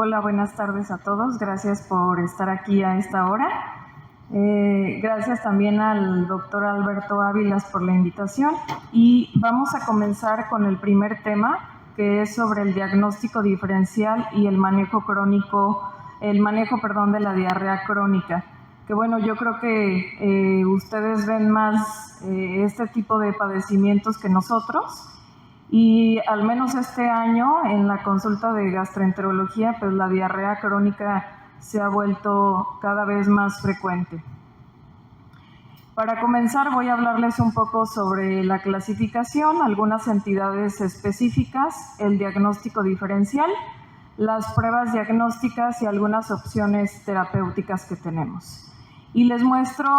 Hola, buenas tardes a todos. Gracias por estar aquí a esta hora. Gracias también al doctor Alberto Ávilas por la invitación. Y vamos a comenzar con el primer tema, que es sobre el diagnóstico diferencial y el manejo de la diarrea crónica. Que bueno, yo creo que ustedes ven más este tipo de padecimientos que nosotros. Y al menos este año en la consulta de gastroenterología, pues la diarrea crónica se ha vuelto cada vez más frecuente. Para comenzar voy a hablarles un poco sobre la clasificación, algunas entidades específicas, el diagnóstico diferencial, las pruebas diagnósticas y algunas opciones terapéuticas que tenemos. Y les muestro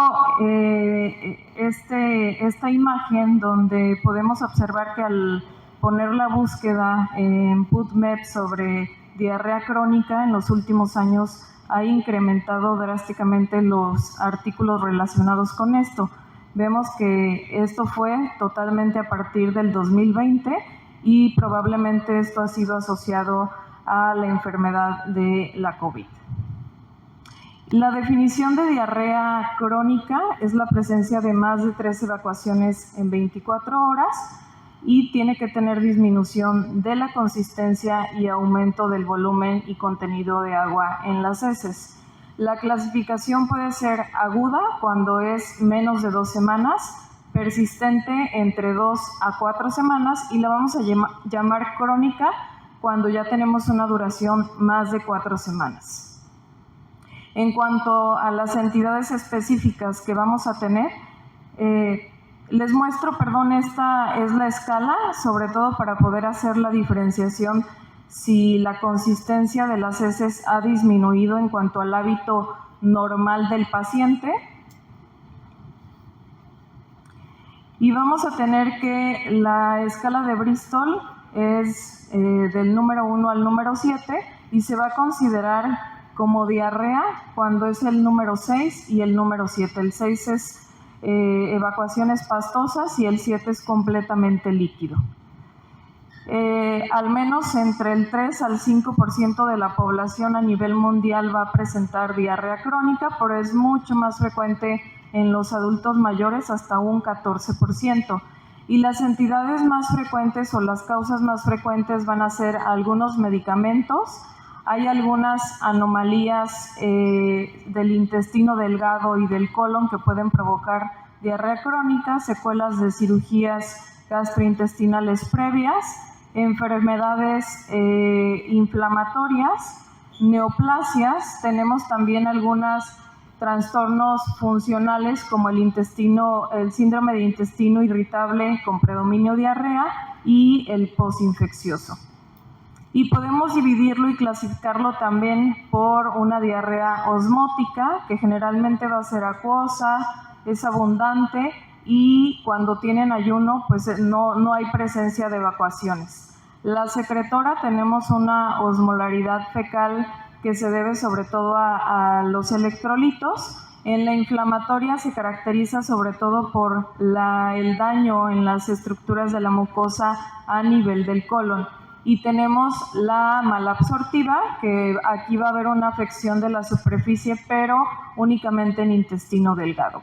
esta imagen donde podemos observar que al poner la búsqueda en PubMed sobre diarrea crónica, en los últimos años ha incrementado drásticamente los artículos relacionados con esto. Vemos que esto fue totalmente a partir del 2020 y probablemente esto ha sido asociado a la enfermedad de la COVID. La definición de diarrea crónica es la presencia de más de 3 evacuaciones en 24 horas y tiene que tener disminución de la consistencia y aumento del volumen y contenido de agua en las heces. La clasificación puede ser aguda cuando es menos de 2 semanas, persistente entre 2 a 4 semanas y la vamos a llamar crónica cuando ya tenemos una duración más de 4 semanas. En cuanto a las entidades específicas que vamos a tener, les muestro, esta es la escala, sobre todo para poder hacer la diferenciación si la consistencia de las heces ha disminuido en cuanto al hábito normal del paciente. Y vamos a tener que la escala de Bristol es del número 1 al número 7 y se va a considerar como diarrea cuando es el número 6 y el número 7. El 6 es evacuaciones pastosas y el 7 es completamente líquido. Al menos entre el 3 al 5% de la población a nivel mundial va a presentar diarrea crónica, pero es mucho más frecuente en los adultos mayores, hasta un 14%. Y las entidades más frecuentes o las causas más frecuentes van a ser algunos medicamentos. Hay algunas anomalías del intestino delgado y del colon que pueden provocar diarrea crónica, secuelas de cirugías gastrointestinales previas, enfermedades inflamatorias, neoplasias. Tenemos también algunos trastornos funcionales como el síndrome de intestino irritable con predominio diarrea y el postinfeccioso. Y podemos dividirlo y clasificarlo también por una diarrea osmótica, que generalmente va a ser acuosa, es abundante y cuando tienen ayuno pues no hay presencia de evacuaciones. La secretora tenemos una osmolaridad fecal que se debe sobre todo a los electrolitos. En la inflamatoria se caracteriza sobre todo por el daño en las estructuras de la mucosa a nivel del colon. Y tenemos la malabsortiva, que aquí va a haber una afección de la superficie, pero únicamente en intestino delgado.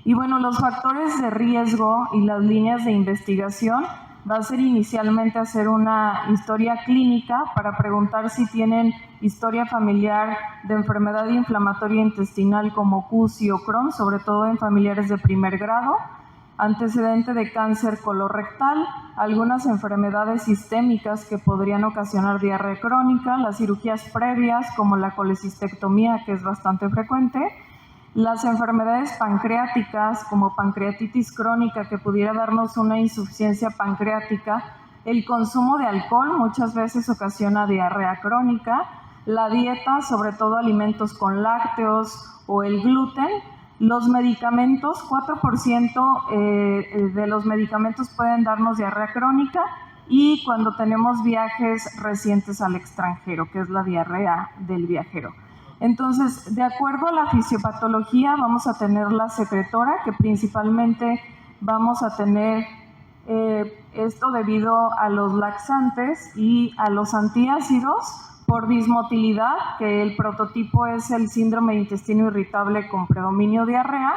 Y bueno, los factores de riesgo y las líneas de investigación va a ser inicialmente hacer una historia clínica para preguntar si tienen historia familiar de enfermedad inflamatoria intestinal como CUSI o Crohn, sobre todo en familiares de primer grado, antecedente de cáncer colorectal, algunas enfermedades sistémicas que podrían ocasionar diarrea crónica, las cirugías previas como la colecistectomía, que es bastante frecuente, las enfermedades pancreáticas como pancreatitis crónica que pudiera darnos una insuficiencia pancreática, el consumo de alcohol muchas veces ocasiona diarrea crónica, la dieta, sobre todo alimentos con lácteos o el gluten. Los medicamentos, 4% de los medicamentos pueden darnos diarrea crónica y cuando tenemos viajes recientes al extranjero, que es la diarrea del viajero. Entonces, de acuerdo a la fisiopatología, vamos a tener la secretora, que principalmente vamos a tener esto debido a los laxantes y a los antiácidos, Por dismotilidad, que el prototipo es el síndrome de intestino irritable con predominio diarrea.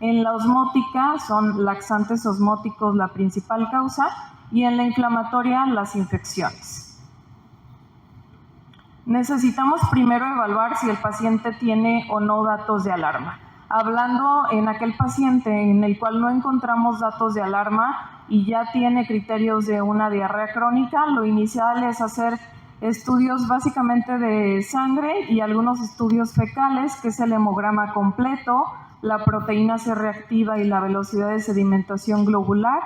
En la osmótica son laxantes osmóticos la principal causa y en la inflamatoria las infecciones. Necesitamos primero evaluar si el paciente tiene o no datos de alarma. Hablando en aquel paciente en el cual no encontramos datos de alarma y ya tiene criterios de una diarrea crónica, lo inicial es hacer estudios básicamente de sangre y algunos estudios fecales, que es el hemograma completo, la proteína C reactiva y la velocidad de sedimentación globular,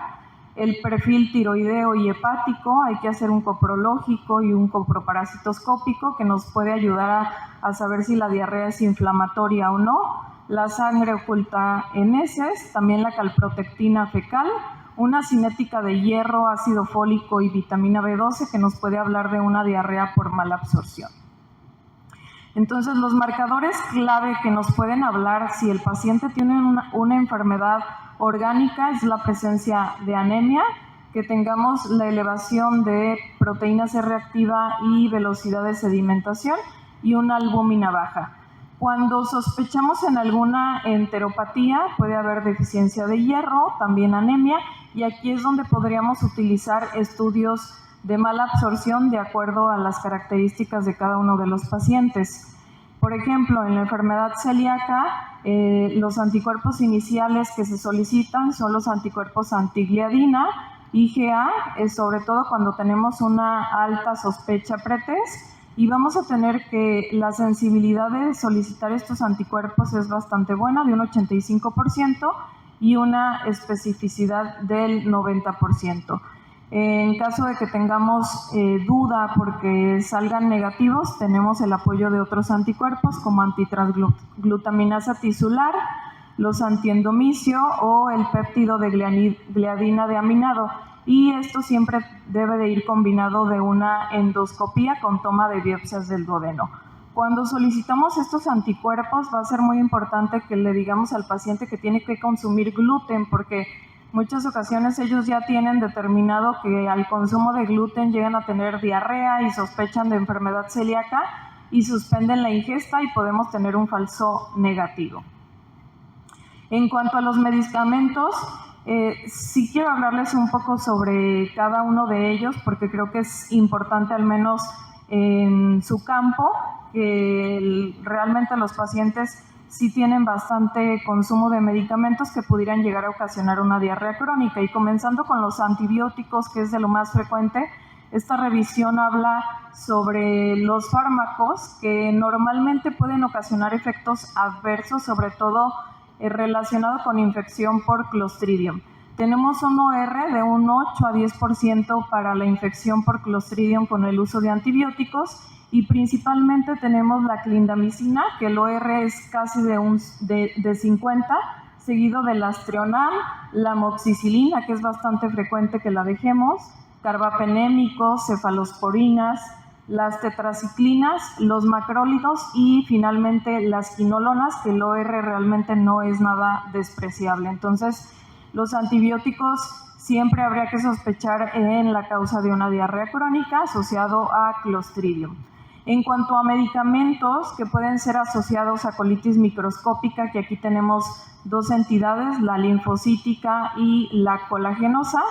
el perfil tiroideo y hepático. Hay que hacer un coprológico y un coproparasitoscópico que nos puede ayudar a saber si la diarrea es inflamatoria o no, la sangre oculta en heces, también la calprotectina fecal, una cinética de hierro, ácido fólico y vitamina B12 que nos puede hablar de una diarrea por mala absorción. Entonces, los marcadores clave que nos pueden hablar si el paciente tiene una enfermedad orgánica es la presencia de anemia, que tengamos la elevación de proteína C reactiva y velocidad de sedimentación y una albúmina baja. Cuando sospechamos en alguna enteropatía, puede haber deficiencia de hierro, también anemia, y aquí es donde podríamos utilizar estudios de mala absorción de acuerdo a las características de cada uno de los pacientes. Por ejemplo, en la enfermedad celíaca, los anticuerpos iniciales que se solicitan son los anticuerpos antigliadina, IgA, sobre todo cuando tenemos una alta sospecha pretest, y vamos a tener que la sensibilidad de solicitar estos anticuerpos es bastante buena, de un 85%, y una especificidad del 90%. En caso de que tengamos duda porque salgan negativos, tenemos el apoyo de otros anticuerpos como antitransglutaminasa tisular, los antiendomicio o el péptido de gliadina de aminado. Y esto siempre debe de ir combinado de una endoscopía con toma de biopsias del duodeno. Cuando solicitamos estos anticuerpos va a ser muy importante que le digamos al paciente que tiene que consumir gluten, porque muchas ocasiones ellos ya tienen determinado que al consumo de gluten llegan a tener diarrea y sospechan de enfermedad celíaca y suspenden la ingesta y podemos tener un falso negativo. En cuanto a los medicamentos, sí quiero hablarles un poco sobre cada uno de ellos porque creo que es importante, al menos en su campo, que realmente los pacientes sí tienen bastante consumo de medicamentos que pudieran llegar a ocasionar una diarrea crónica. Y comenzando con los antibióticos, que es de lo más frecuente, esta revisión habla sobre los fármacos que normalmente pueden ocasionar efectos adversos, sobre todo relacionado con infección por Clostridium. Tenemos un OR de un 8 a 10% para la infección por Clostridium con el uso de antibióticos, y principalmente tenemos la clindamicina, que el OR es casi de 50, seguido del Astrionam, la amoxicilina, que es bastante frecuente que la dejemos, carbapenémicos, cefalosporinas, las tetraciclinas, los macrólidos y finalmente las quinolonas, que el OR realmente no es nada despreciable. Entonces, los antibióticos siempre habría que sospechar en la causa de una diarrea crónica asociado a Clostridium. En cuanto a medicamentos que pueden ser asociados a colitis microscópica, que aquí tenemos dos entidades, la linfocítica y la colagenosa.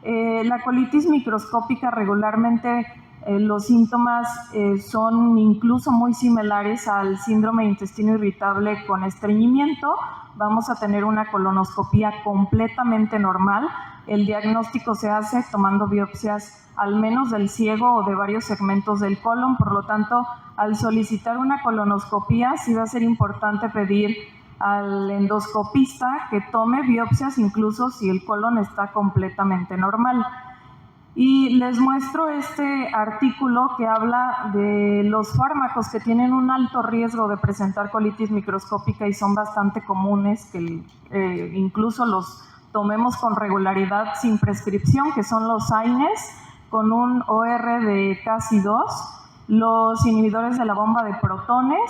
La colitis microscópica regularmente los síntomas son incluso muy similares al síndrome de intestino irritable con estreñimiento. Vamos a tener una colonoscopía completamente normal. El diagnóstico se hace tomando biopsias al menos del ciego o de varios segmentos del colon. Por lo tanto, al solicitar una colonoscopía, sí va a ser importante pedir al endoscopista que tome biopsias incluso si el colon está completamente normal. Y les muestro este artículo que habla de los fármacos que tienen un alto riesgo de presentar colitis microscópica y son bastante comunes, que incluso los tomemos con regularidad sin prescripción, que son los AINES, con un OR de casi 2, los inhibidores de la bomba de protones,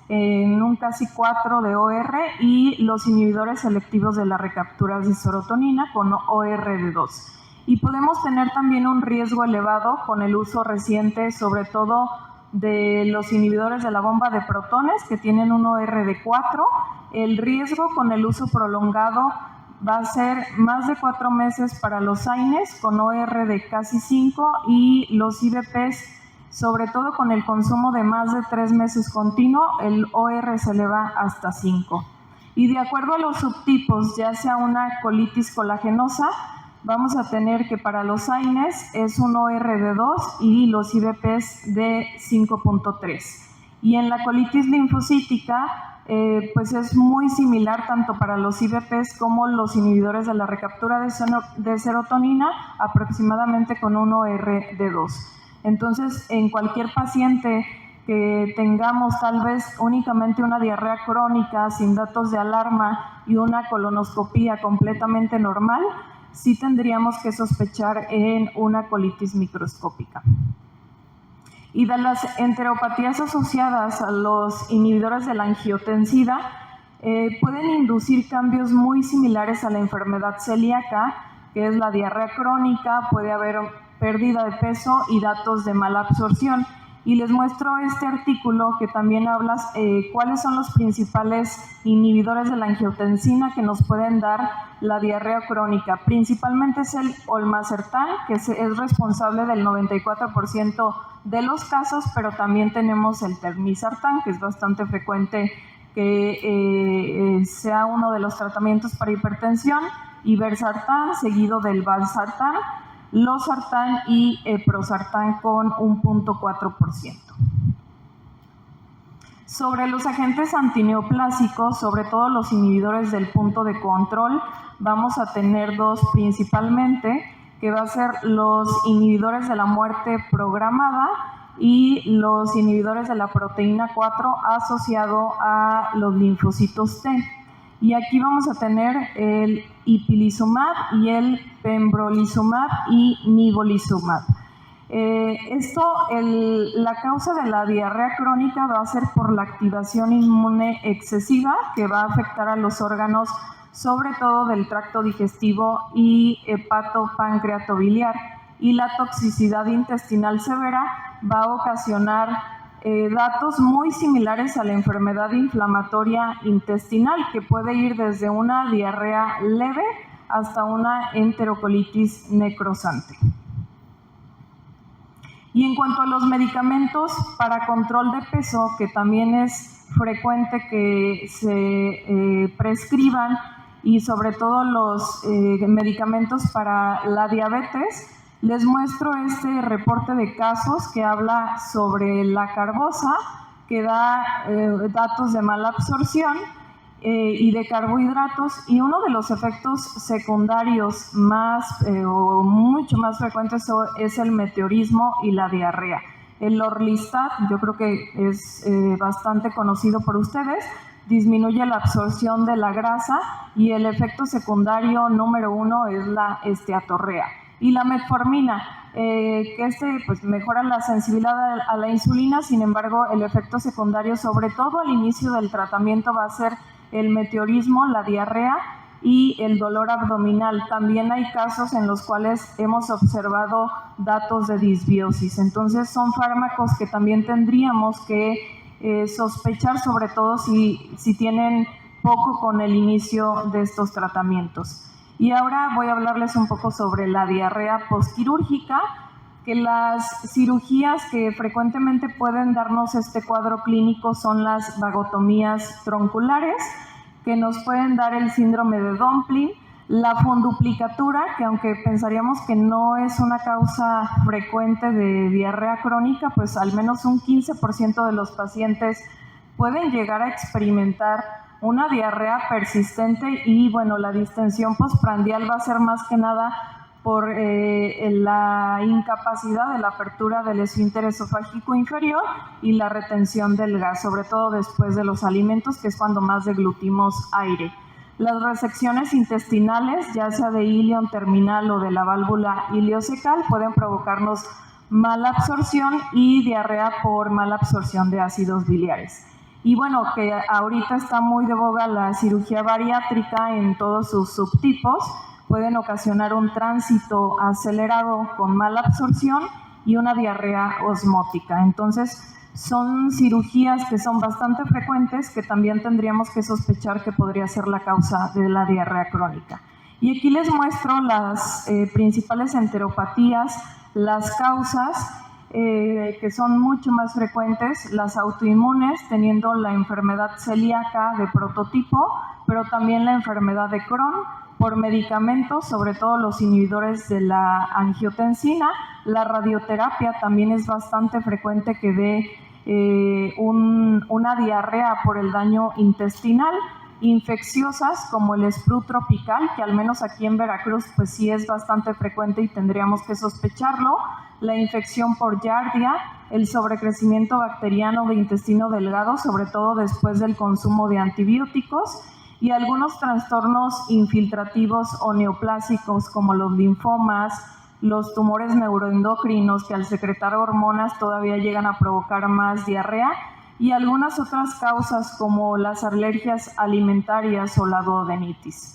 en un casi 4 de OR, y los inhibidores selectivos de la recaptura de serotonina con OR de 2. Y podemos tener también un riesgo elevado con el uso reciente, sobre todo de los inhibidores de la bomba de protones, que tienen un OR de 4. El riesgo con el uso prolongado va a ser más de 4 meses para los AINES con OR de casi 5 y los IBPs, sobre todo con el consumo de más de 3 meses continuo, el OR se eleva hasta 5. Y de acuerdo a los subtipos, ya sea una colitis colagenosa, vamos a tener que para los AINES es un OR de 2 y los IBPs de 5.3. Y en la colitis linfocítica, pues es muy similar tanto para los IBPs como los inhibidores de la recaptura de serotonina, aproximadamente con un OR de 2. Entonces, en cualquier paciente que tengamos tal vez únicamente una diarrea crónica sin datos de alarma y una colonoscopía completamente normal, sí tendríamos que sospechar en una colitis microscópica. Y de las enteropatías asociadas a los inhibidores de la angiotensina, pueden inducir cambios muy similares a la enfermedad celíaca, que es la diarrea crónica, puede haber pérdida de peso y datos de mala absorción. Y les muestro este artículo que también habla cuáles son los principales inhibidores de la angiotensina que nos pueden dar la diarrea crónica. Principalmente es el olmesartán, que es responsable del 94% de los casos, pero también tenemos el telmisartán, que es bastante frecuente que sea uno de los tratamientos para hipertensión, irbesartán, seguido del valsartán, losartán y prosartán con un 0.4%. Sobre los agentes antineoplásicos, sobre todo los inhibidores del punto de control, vamos a tener dos principalmente, que va a ser los inhibidores de la muerte programada y los inhibidores de la proteína 4 asociado a los linfocitos T. Y aquí vamos a tener el ipilimumab y el pembrolizumab y nivolizumab. La causa de la diarrea crónica va a ser por la activación inmune excesiva, que va a afectar a los órganos, sobre todo del tracto digestivo y hepatopancreatobiliar. Y la toxicidad intestinal severa va a ocasionar datos muy similares a la enfermedad inflamatoria intestinal, que puede ir desde una diarrea leve hasta una enterocolitis necrosante. Y en cuanto a los medicamentos para control de peso, que también es frecuente que se prescriban, y sobre todo los medicamentos para la diabetes, les muestro este reporte de casos que habla sobre la carbosa, que da datos de mala absorción y de carbohidratos, y uno de los efectos secundarios o mucho más frecuentes es el meteorismo y la diarrea. El Orlistat, yo creo que es bastante conocido por ustedes, disminuye la absorción de la grasa y el efecto secundario número 1 es la esteatorrea. Y la metformina, que pues mejora la sensibilidad a la insulina, sin embargo el efecto secundario, sobre todo al inicio del tratamiento, va a ser el meteorismo, la diarrea y el dolor abdominal. También hay casos en los cuales hemos observado datos de disbiosis. Entonces son fármacos que también tendríamos que sospechar, sobre todo si tienen poco con el inicio de estos tratamientos. Y ahora voy a hablarles un poco sobre la diarrea postquirúrgica, que las cirugías que frecuentemente pueden darnos este cuadro clínico son las vagotomías tronculares, que nos pueden dar el síndrome de Dumpling, la funduplicatura, que aunque pensaríamos que no es una causa frecuente de diarrea crónica, pues al menos un 15% de los pacientes pueden llegar a experimentar una diarrea persistente, y bueno, la distensión postprandial va a ser más que nada por la incapacidad de la apertura del esfínter esofágico inferior y la retención del gas, sobre todo después de los alimentos, que es cuando más deglutimos aire. Las resecciones intestinales, ya sea de ilion terminal o de la válvula iliocecal, pueden provocarnos mala absorción y diarrea por mala absorción de ácidos biliares. Y bueno, que ahorita está muy de boga la cirugía bariátrica en todos sus subtipos, pueden ocasionar un tránsito acelerado con mala absorción y una diarrea osmótica. Entonces, son cirugías que son bastante frecuentes, que también tendríamos que sospechar que podría ser la causa de la diarrea crónica. Y aquí les muestro las principales enteropatías, las causas que son mucho más frecuentes, las autoinmunes, teniendo la enfermedad celíaca de prototipo, pero también la enfermedad de Crohn, por medicamentos, sobre todo los inhibidores de la angiotensina. La radioterapia también es bastante frecuente que dé una diarrea por el daño intestinal. Infecciosas como el sprue tropical, que al menos aquí en Veracruz pues sí es bastante frecuente y tendríamos que sospecharlo. La infección por Giardia, el sobrecrecimiento bacteriano de intestino delgado, sobre todo después del consumo de antibióticos, y algunos trastornos infiltrativos o neoplásicos como los linfomas, los tumores neuroendocrinos que al secretar hormonas todavía llegan a provocar más diarrea, y algunas otras causas como las alergias alimentarias o la duodenitis.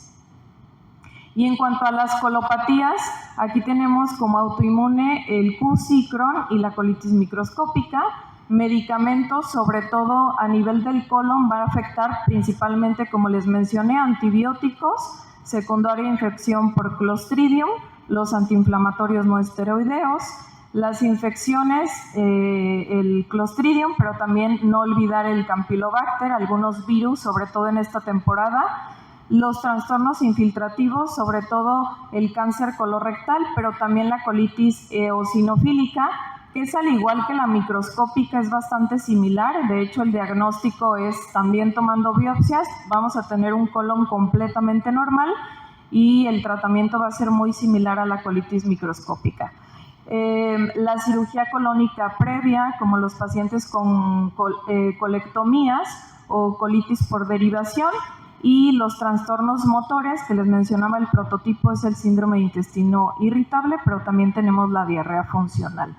Y en cuanto a las colopatías, aquí tenemos como autoinmune el QSI, Crohn y la colitis microscópica. Medicamentos, sobre todo a nivel del colon, va a afectar principalmente, como les mencioné, antibióticos, secundaria infección por Clostridium, los antiinflamatorios no esteroideos, las infecciones, el Clostridium, pero también no olvidar el Campylobacter, algunos virus, sobre todo en esta temporada, los trastornos infiltrativos, sobre todo el cáncer colorectal, pero también la colitis eosinofílica, que es al igual que la microscópica, es bastante similar. De hecho, el diagnóstico es también tomando biopsias, vamos a tener un colon completamente normal y el tratamiento va a ser muy similar a la colitis microscópica. La cirugía colónica previa, como los pacientes con colectomías o colitis por derivación, y los trastornos motores, que les mencionaba, el prototipo es el síndrome de intestino irritable, pero también tenemos la diarrea funcional.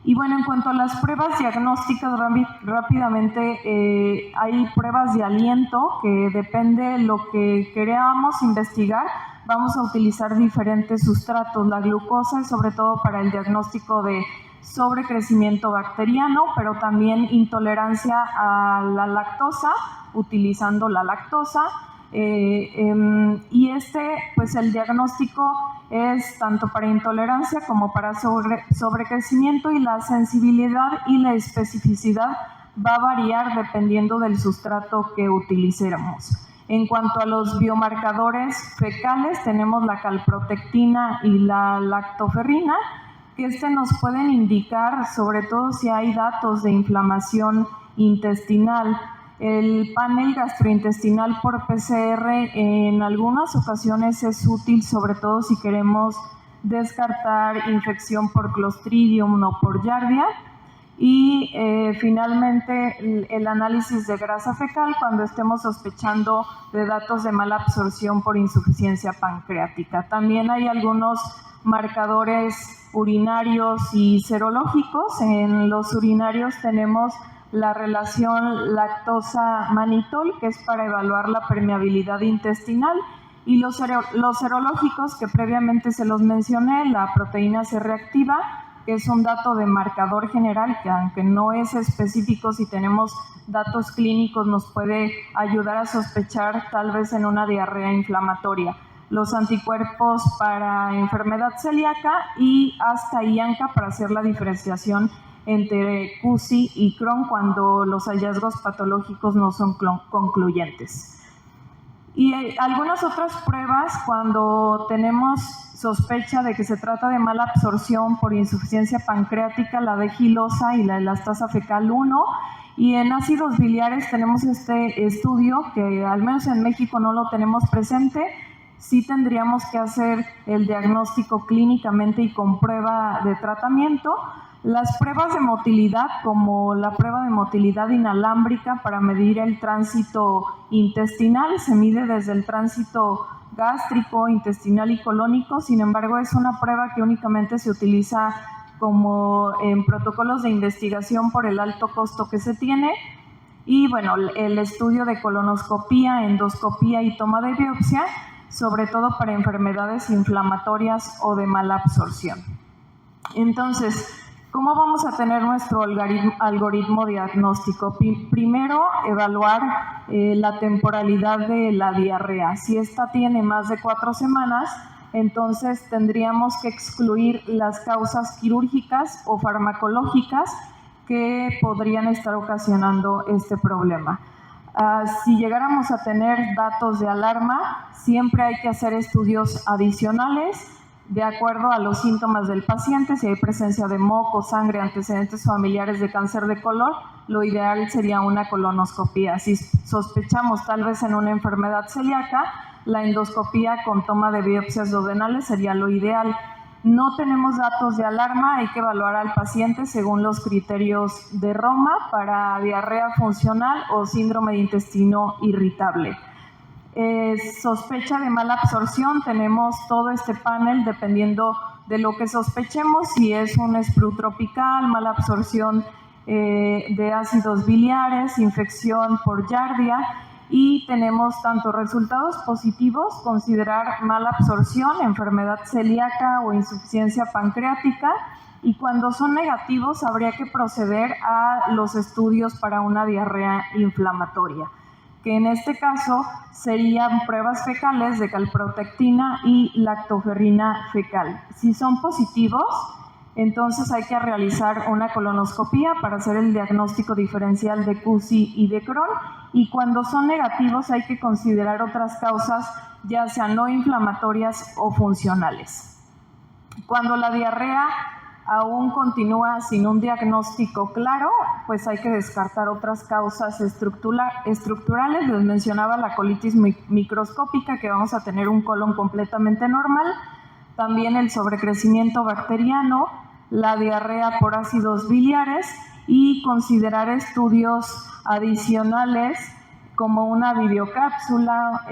Y bueno, en cuanto a las pruebas diagnósticas, rápidamente hay pruebas de aliento que depende de lo que queramos investigar. Vamos a utilizar diferentes sustratos. La glucosa es sobre todo para el diagnóstico de sobrecrecimiento bacteriano, pero también intolerancia a la lactosa, utilizando la lactosa. Y pues el diagnóstico es tanto para intolerancia como para sobrecrecimiento, y la sensibilidad y la especificidad va a variar dependiendo del sustrato que utilicemos. En cuanto a los biomarcadores fecales, tenemos la calprotectina y la lactoferrina, que nos pueden indicar sobre todo si hay datos de inflamación intestinal. El panel gastrointestinal por PCR en algunas ocasiones es útil, sobre todo si queremos descartar infección por Clostridium o por Giardia. Y finalmente el análisis de grasa fecal cuando estemos sospechando de datos de mala absorción por insuficiencia pancreática. También hay algunos marcadores urinarios y serológicos. En los urinarios tenemos la relación lactosa-manitol, que es para evaluar la permeabilidad intestinal, y los serológicos, que previamente se los mencioné, la proteína C reactiva, que es un dato de marcador general, que aunque no es específico, si tenemos datos clínicos nos puede ayudar a sospechar tal vez en una diarrea inflamatoria. Los anticuerpos para enfermedad celíaca y ASCA y ANCA para hacer la diferenciación entre QSI y Crohn cuando los hallazgos patológicos no son concluyentes. Y algunas otras pruebas cuando tenemos sospecha de que se trata de mala absorción por insuficiencia pancreática, la D-gilosa y la elastasa fecal 1. Y en ácidos biliares tenemos este estudio que al menos en México no lo tenemos presente. Sí tendríamos que hacer el diagnóstico clínicamente y con prueba de tratamiento. Las pruebas de motilidad, como la prueba de motilidad inalámbrica para medir el tránsito intestinal, se mide desde el tránsito gástrico, intestinal y colónico. Sin embargo, es una prueba que únicamente se utiliza como en protocolos de investigación por el alto costo que se tiene. Y bueno, el estudio de colonoscopía, endoscopía y toma de biopsia, sobre todo para enfermedades inflamatorias o de mala absorción. Entonces, ¿Cómo vamos a tener nuestro algoritmo diagnóstico? Primero, evaluar la temporalidad de la diarrea. Si esta tiene más de 4 semanas, entonces tendríamos que excluir las causas quirúrgicas o farmacológicas que podrían estar ocasionando este problema. Si llegáramos a tener datos de alarma, siempre hay que hacer estudios adicionales de acuerdo a los síntomas del paciente. Si hay presencia de moco, sangre, antecedentes familiares de cáncer de colon, lo ideal sería una colonoscopía. Si sospechamos tal vez en una enfermedad celíaca, la endoscopía con toma de biopsias duodenales sería lo ideal. No tenemos datos de alarma, hay que evaluar al paciente según los criterios de Roma para diarrea funcional o síndrome de intestino irritable. Sospecha de mala absorción, tenemos todo este panel dependiendo de lo que sospechemos, si es un sprue tropical, mala absorción de ácidos biliares, infección por Giardia, y tenemos tanto resultados positivos, considerar mala absorción, enfermedad celíaca o insuficiencia pancreática, y cuando son negativos habría que proceder a los estudios para una diarrea inflamatoria, que en este caso serían pruebas fecales de calprotectina y lactoferrina fecal. Si son positivos, entonces hay que realizar una colonoscopía para hacer el diagnóstico diferencial de CUSI y de Crohn, y cuando son negativos hay que considerar otras causas, ya sean no inflamatorias o funcionales. Cuando la diarrea aún continúa sin un diagnóstico claro, pues hay que descartar otras causas estructurales. Les mencionaba la colitis microscópica, que vamos a tener un colon completamente normal, también el sobrecrecimiento bacteriano, la diarrea por ácidos biliares, y considerar estudios adicionales como una videocápsula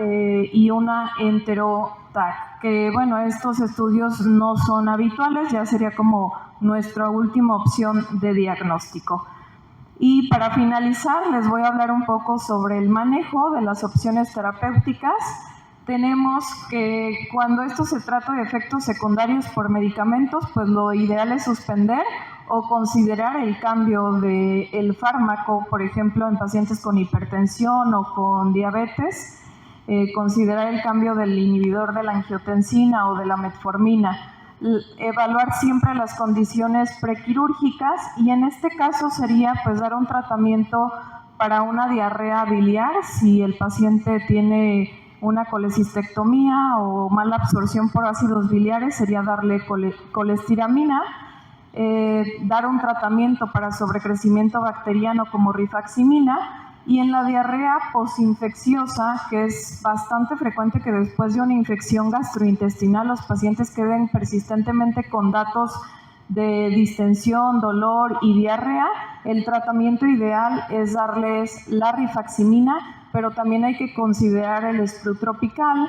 y una enteroTAC, que bueno, estos estudios no son habituales, ya sería como nuestra última opción de diagnóstico. Y para finalizar, les voy a hablar un poco sobre el manejo de las opciones terapéuticas. Tenemos que cuando esto se trata de efectos secundarios por medicamentos, pues lo ideal es suspender o considerar el cambio del fármaco, por ejemplo, en pacientes con hipertensión o con diabetes, considerar el cambio del inhibidor de la angiotensina o de la metformina, evaluar siempre las condiciones prequirúrgicas, y en este caso sería pues dar un tratamiento para una diarrea biliar si el paciente tiene una colecistectomía o mala absorción por ácidos biliares, sería darle colestiramina, dar un tratamiento para sobrecrecimiento bacteriano como rifaximina, y en la diarrea posinfecciosa, que es bastante frecuente que después de una infección gastrointestinal los pacientes queden persistentemente con datos de distensión, dolor y diarrea, el tratamiento ideal es darles la rifaximina, pero también hay que considerar el sprue tropical,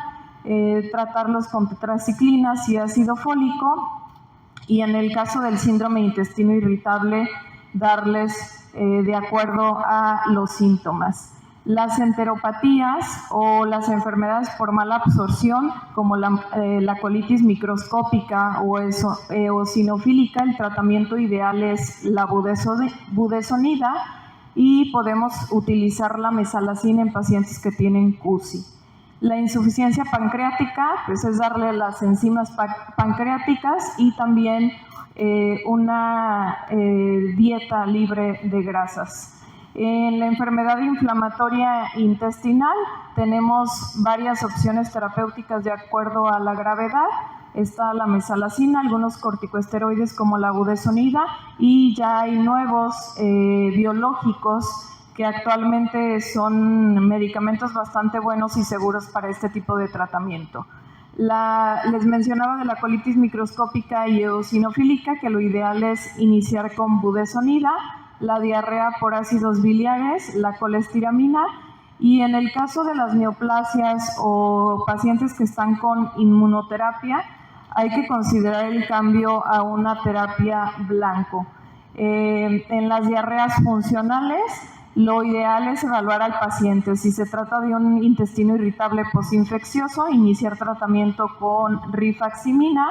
tratarlos con tetraciclinas y ácido fólico, y en el caso del síndrome de intestino irritable, darles de acuerdo a los síntomas. Las enteropatías o las enfermedades por mala absorción, como la colitis microscópica o eosinofílica, el tratamiento ideal es la budesonida, y podemos utilizar la mesalazina en pacientes que tienen CUSI. La insuficiencia pancreática, pues es darle las enzimas pancreáticas y también una dieta libre de grasas. En la enfermedad inflamatoria intestinal tenemos varias opciones terapéuticas de acuerdo a la gravedad. Está la mesalazina, algunos corticosteroides como la budesonida, y ya hay nuevos biológicos que actualmente son medicamentos bastante buenos y seguros para este tipo de tratamiento. Les mencionaba de la colitis microscópica y eosinofílica, que lo ideal es iniciar con budesonida, la diarrea por ácidos biliares, la colestiramina, y en el caso de las neoplasias o pacientes que están con inmunoterapia, hay que considerar el cambio a una terapia blanco. En las diarreas funcionales, lo ideal es evaluar al paciente. Si se trata de un intestino irritable posinfeccioso, iniciar tratamiento con rifaximina,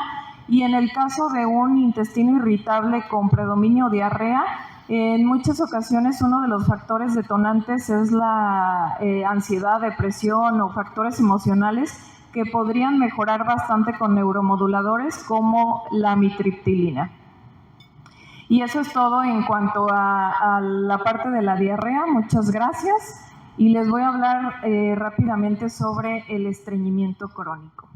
Y en el caso de un intestino irritable con predominio diarrea, en muchas ocasiones uno de los factores detonantes es la ansiedad, depresión o factores emocionales que podrían mejorar bastante con neuromoduladores como la amitriptilina. Y eso es todo en cuanto a la parte de la diarrea. Muchas gracias. Y les voy a hablar rápidamente sobre el estreñimiento crónico.